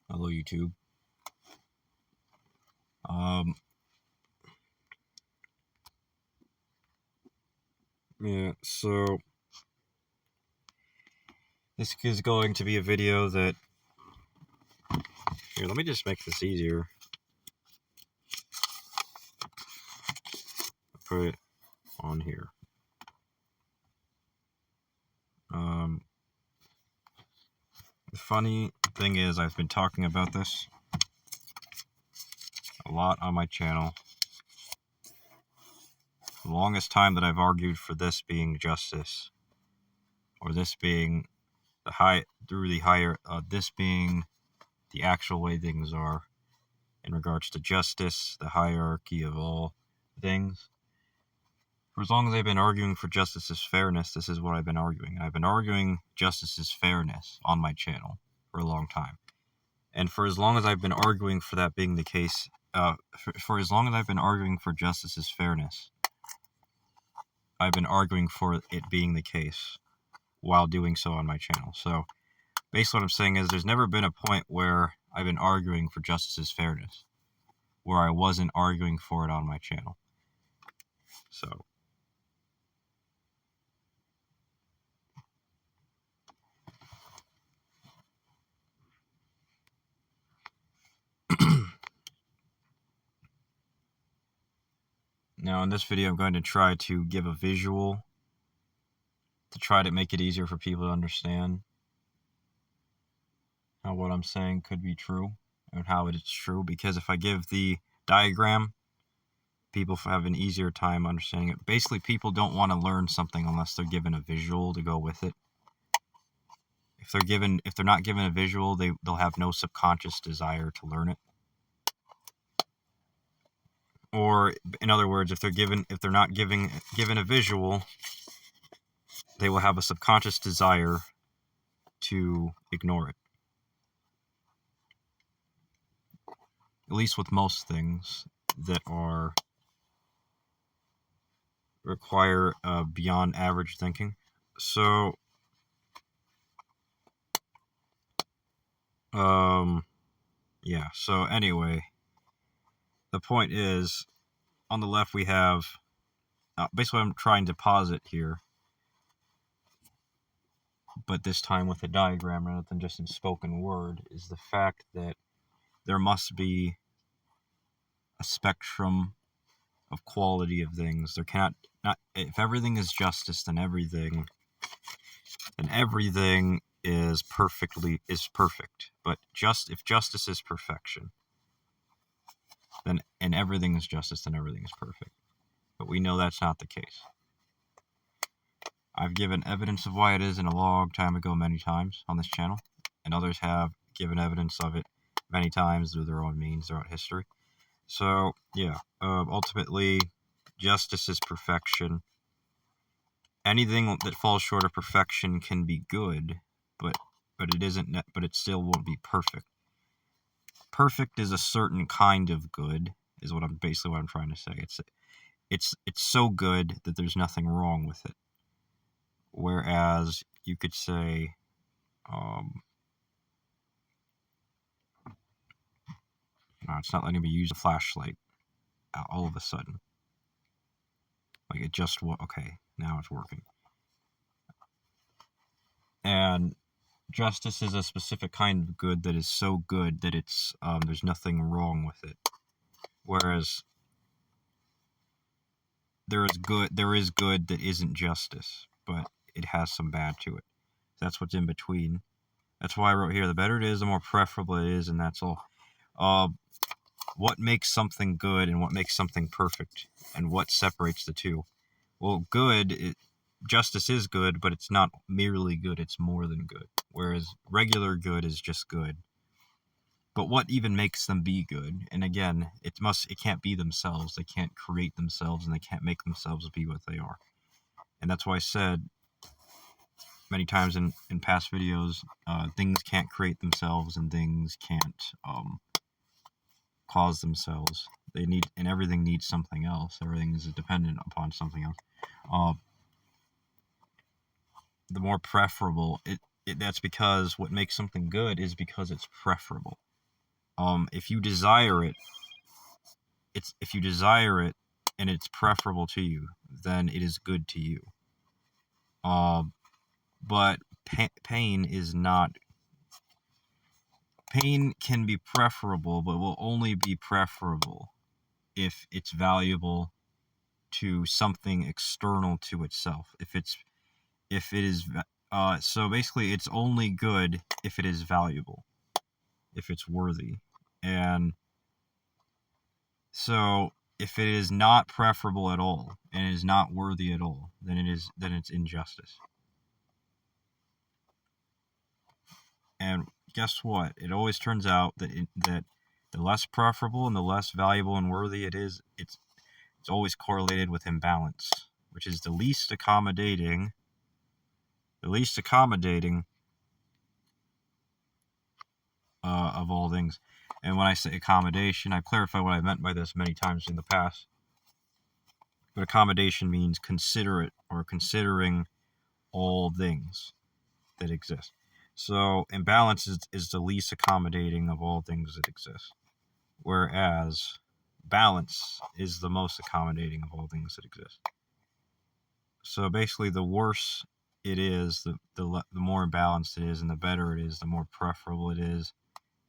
Hello, YouTube. Yeah, so this is going to be a video that... Here, let me just make this easier. Put it on here. The funny thing is, I've been talking about this a lot on my channel. The longest time that I've argued for this being justice, or this being this being the actual way things are in regards to justice, the hierarchy of all things. For as long as I've been arguing for justice is fairness, this is what I've been arguing. I've been arguing justice is fairness on my channel for a long time. And for as long as I've been arguing for that being the case, for as long as I've been arguing for justice is fairness, I've been arguing for it being the case while doing so on my channel. So basically what I'm saying is there's never been a point where I've been arguing for justice is fairness where I wasn't arguing for it on my channel. So now in this video I'm going to try to give a visual to try to make it easier for people to understand how what I'm saying could be true and how it is true, because if I give the diagram, people have an easier time understanding it. Basically, people don't want to learn something unless they're given a visual to go with it. If they're not given a visual, they'll have no subconscious desire to learn it. Or in other words, if they're not given a visual, they will have a subconscious desire to ignore it. At least with most things that require beyond average thinking. So, yeah, so anyway, the point is, on the left we have, basically what I'm trying to posit here, but this time with a diagram rather than just in spoken word, is the fact that there must be a spectrum of quality of things. There cannot, if everything is justice, then everything is perfect. But if justice is perfection, and everything is justice, then everything is perfect. But we know that's not the case. I've given evidence of why it is in a long time ago many times on this channel, and others have given evidence of it many times through their own means throughout history. So, yeah, ultimately, justice is perfection. Anything that falls short of perfection can be good, but it isn't. But it still won't be perfect. Perfect is a certain kind of good, is what I'm trying to say. It's so good that there's nothing wrong with it. Whereas you could say, no, it's not letting me use a flashlight all of a sudden. Like it just okay, now it's working. And justice is a specific kind of good that is so good that it's there's nothing wrong with it. Whereas there is good that isn't justice, but it has some bad to it. That's what's in between. That's why I wrote here, the better it is, the more preferable it is, and that's all. What makes something good and what makes something perfect, and what separates the two? Well, justice is good, but it's not merely good, it's more than good. Whereas regular good is just good. But what even makes them be good? And again, it can't be themselves. They can't create themselves, and they can't make themselves be what they are. And that's why I said many times in past videos, things can't create themselves, and things can't cause themselves. And everything needs something else. Everything is dependent upon something else. The more preferable that's because what makes something good is because it's preferable. If you desire it, and it's preferable to you, then it is good to you. But pain is not. Pain can be preferable, but will only be preferable if it's valuable to something external to itself. If it is so basically it's only good if it is valuable, if it's worthy. And so if it is not preferable at all and is not worthy at all, then it's injustice. And guess what? It always turns out that the less preferable and the less valuable and worthy it is, it's always correlated with imbalance, which is the least accommodating of all things. And when I say accommodation, I've clarified what I meant by this many times in the past. But accommodation means considerate or considering all things that exist. So imbalance is the least accommodating of all things that exist, whereas balance is the most accommodating of all things that exist. So basically, the worse it is, the more imbalanced it is, and the better it is, the more preferable it is,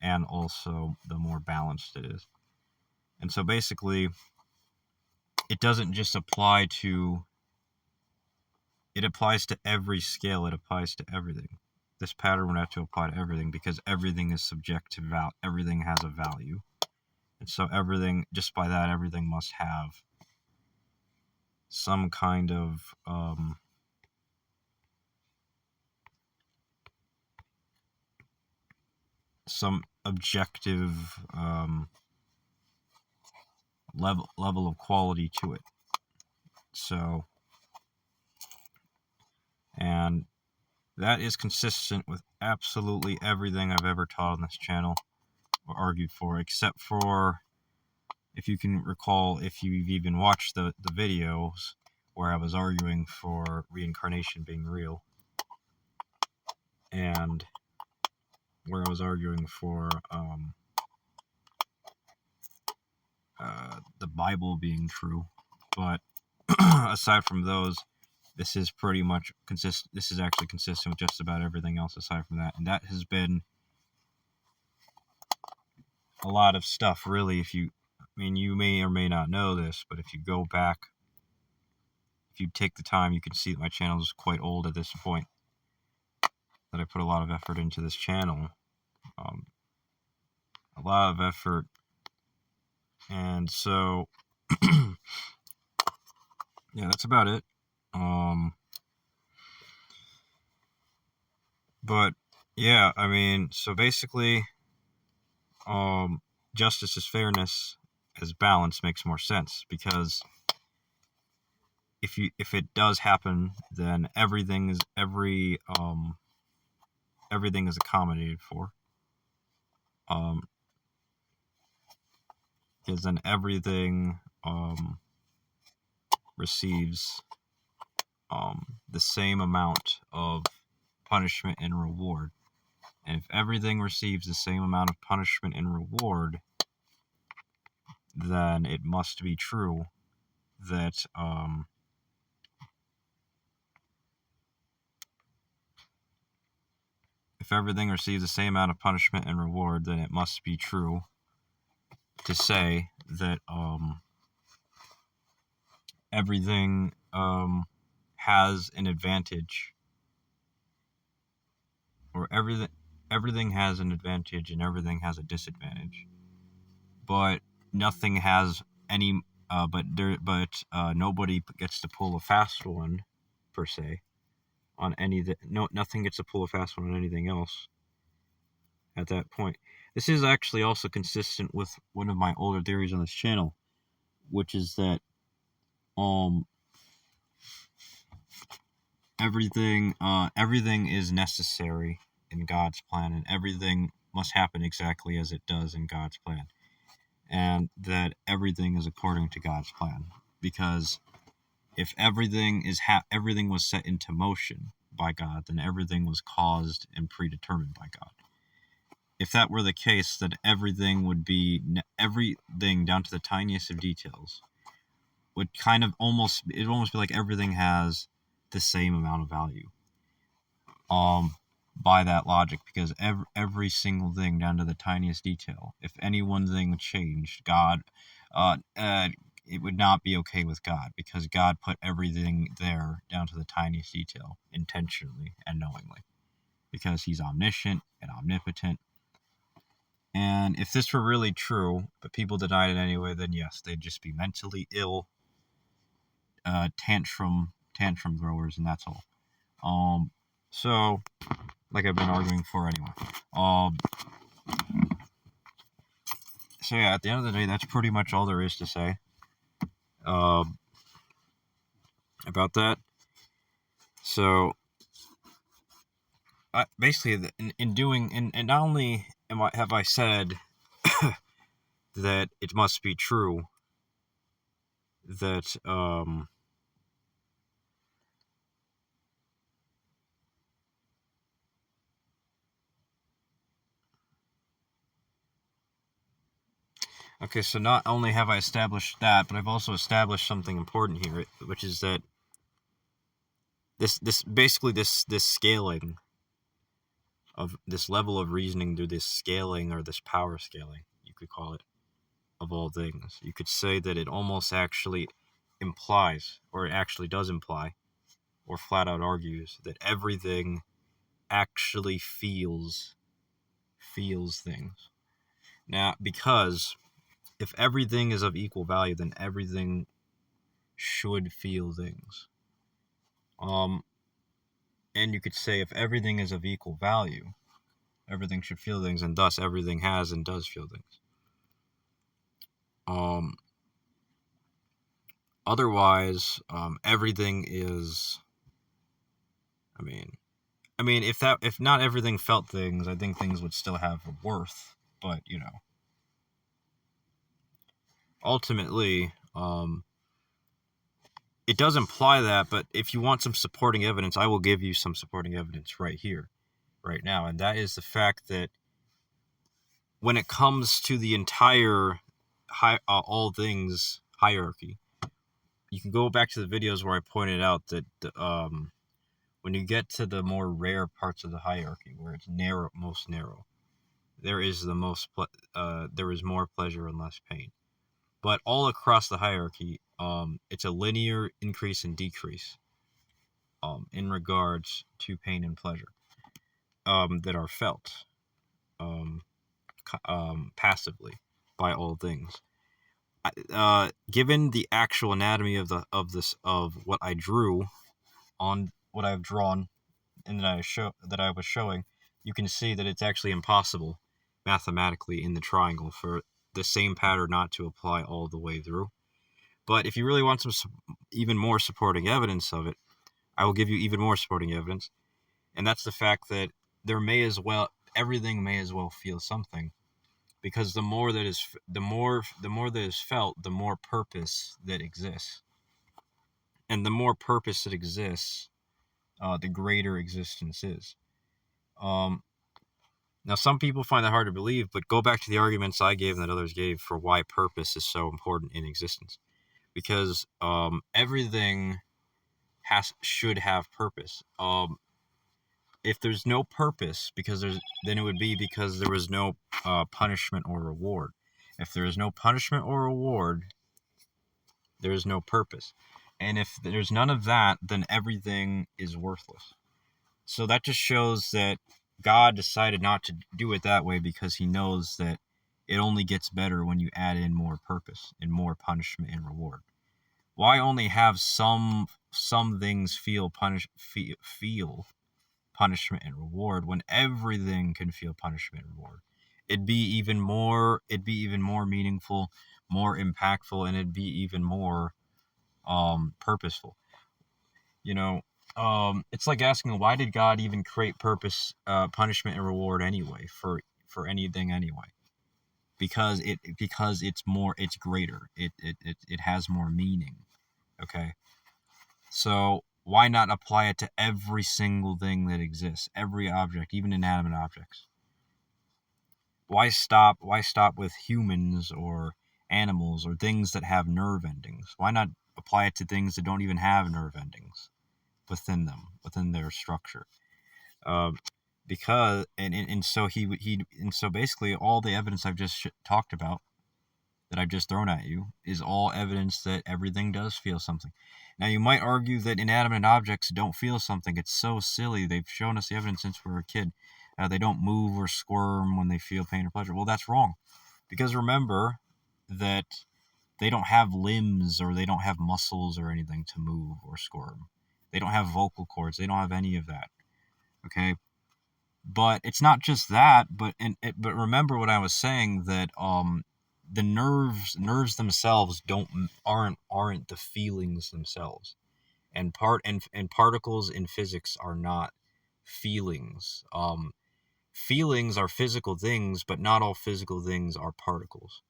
and also the more balanced it is. And so basically, it doesn't just apply to. It applies to every scale. It applies to everything. This pattern would have to apply to everything because everything is subject to value. Everything has a value. And so everything, just by that, everything must have some kind of some objective level of quality to it. So, and that is consistent with absolutely everything I've ever taught on this channel or argued for, except for, if you can recall, if you've even watched the videos where I was arguing for reincarnation being real, and where I was arguing for the Bible being true. But aside from those, this is pretty much consistent. This is actually consistent with just about everything else aside from that, and that has been a lot of stuff, really. You may or may not know this, but if you go back, if you take the time, you can see that my channel is quite old at this point. That I put a lot of effort into this channel, a lot of effort, and so yeah, that's about it. But yeah, so basically, justice as fairness as balance makes more sense, because if it does happen, then everything is accommodated for. Because then everything receives the same amount of punishment and reward. And if everything receives the same amount of punishment and reward, then it must be true that if everything receives the same amount of punishment and reward, then it must be true to say that everything has an advantage, or everything has an advantage and everything has a disadvantage, but nothing has any. Nobody gets to pull a fast one, per se, on anything. No, nothing gets to pull a fast one on anything else. At that point, this is actually also consistent with one of my older theories on this channel, which is that everything is necessary in God's plan, and everything must happen exactly as it does in God's plan, and that everything is according to God's plan. Because if everything was set into motion by God, then everything was caused and predetermined by God. If that were the case, then everything down to the tiniest of details would kind of almost be like everything has the same amount of value. By that logic, because every single thing down to the tiniest detail, if any one thing changed, God, it would not be okay with God, because God put everything there down to the tiniest detail intentionally and knowingly, because he's omniscient and omnipotent. And if this were really true, but people denied it anyway, then yes, they'd just be mentally ill, tantrum growers, and that's all. So, like I've been arguing for anyway. So yeah, at the end of the day, that's pretty much all there is to say about that. So, basically, and not only have I said that it must be true that okay, so not only have I established that, but I've also established something important here, which is that this scaling of this level of reasoning through this scaling, or this power scaling, you could call it, of all things. You could say that it almost actually implies, or it actually does imply, or flat out argues, that everything actually feels things. Now, because if everything is of equal value, then everything should feel things. And you could say if everything is of equal value, everything should feel things, and thus everything has and does feel things. Otherwise, everything is. I mean, if not everything felt things, I think things would still have a worth. But ultimately, it does imply that. But if you want some supporting evidence, I will give you some supporting evidence right here, right now, and that is the fact that when it comes to the entire all things hierarchy, you can go back to the videos where I pointed out that when you get to the more rare parts of the hierarchy, where it's most narrow, there is there is more pleasure and less pain. But all across the hierarchy, it's a linear increase and decrease in regards to pain and pleasure that are felt passively by all things. Given the actual anatomy of what I drew on what I've drawn and that I was showing, you can see that it's actually impossible mathematically in the triangle for the same pattern not to apply all the way through. But if you really want some even more supporting evidence of it, I will give you even more supporting evidence, and that's the fact that everything may as well feel something, because the more that is felt, the more purpose that exists, and the more purpose that exists, the greater existence is. Now, some people find that hard to believe, but go back to the arguments I gave and that others gave for why purpose is so important in existence. Because everything should have purpose. If there's no purpose, then it would be because there was no punishment or reward. If there is no punishment or reward, there is no purpose. And if there's none of that, then everything is worthless. So that just shows that God decided not to do it that way, because he knows that it only gets better when you add in more purpose and more punishment and reward. Why only have some things feel punishment and reward when everything can feel punishment and reward? It'd be even more meaningful, more impactful, and it'd be even more purposeful. It's like asking, why did God even create punishment and reward anyway, for anything anyway? Because it's greater. It has more meaning. Okay. So Why not apply it to every single thing that exists, every object, even inanimate objects? Why stop with humans or animals or things that have nerve endings? Why not apply it to things that don't even have nerve endings within them, within their structure? Uh, because and so he and so basically all the evidence I've just talked about, that I've just thrown at you, is all evidence that everything does feel something. Now, you might argue that inanimate objects don't feel something. It's so silly. They've shown us the evidence since we were a kid. They don't move or squirm when they feel pain or pleasure. Well, that's wrong. Because remember that they don't have limbs or they don't have muscles or anything to move or squirm. They don't have vocal cords. They don't have any of that. Okay? But it's not just that, but remember what I was saying, that the nerves themselves aren't the feelings themselves. And particles in physics are not feelings. Feelings are physical things, but not all physical things are particles.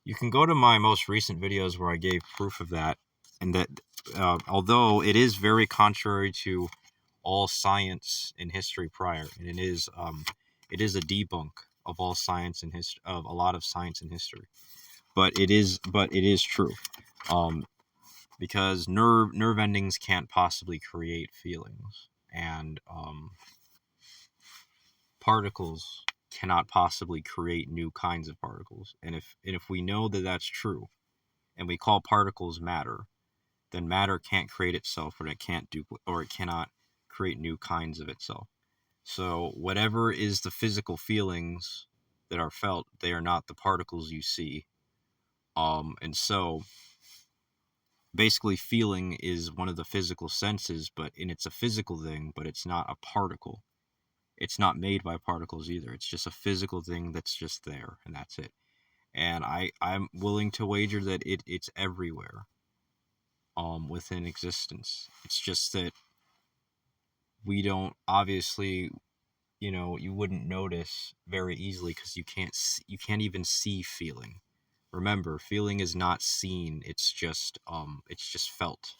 You can go to my most recent videos where I gave proof of that, and that although it is very contrary to all science in history prior, and it is a debunk of all science in history, of a lot of science in history. But it is true, um, because nerve endings can't possibly create feelings, and particles cannot possibly create new kinds of particles. And if we know that that's true, and we call particles matter, then matter can't create itself, or it cannot create new kinds of itself. So whatever is the physical feelings that are felt, they are not the particles you see. And so basically, feeling is one of the physical senses, and it's a physical thing, but it's not a particle. It's not made by particles either. It's just a physical thing that's just there, and that's it. And I'm willing to wager that it's everywhere, within existence. It's just that we don't, obviously, you wouldn't notice very easily, because you can't even see feeling. Remember, feeling is not seen. It's just felt,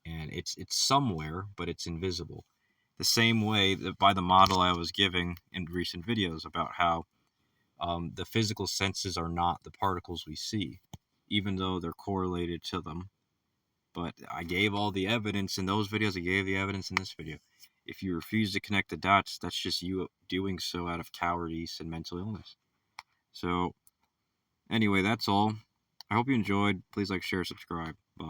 and it's somewhere, but it's invisible. The same way that by the model I was giving in recent videos about how the physical senses are not the particles we see, even though they're correlated to them. But I gave all the evidence in those videos. I gave the evidence in this video. If you refuse to connect the dots, that's just you doing so out of cowardice and mental illness. So, anyway, that's all. I hope you enjoyed. Please like, share, subscribe. Bye.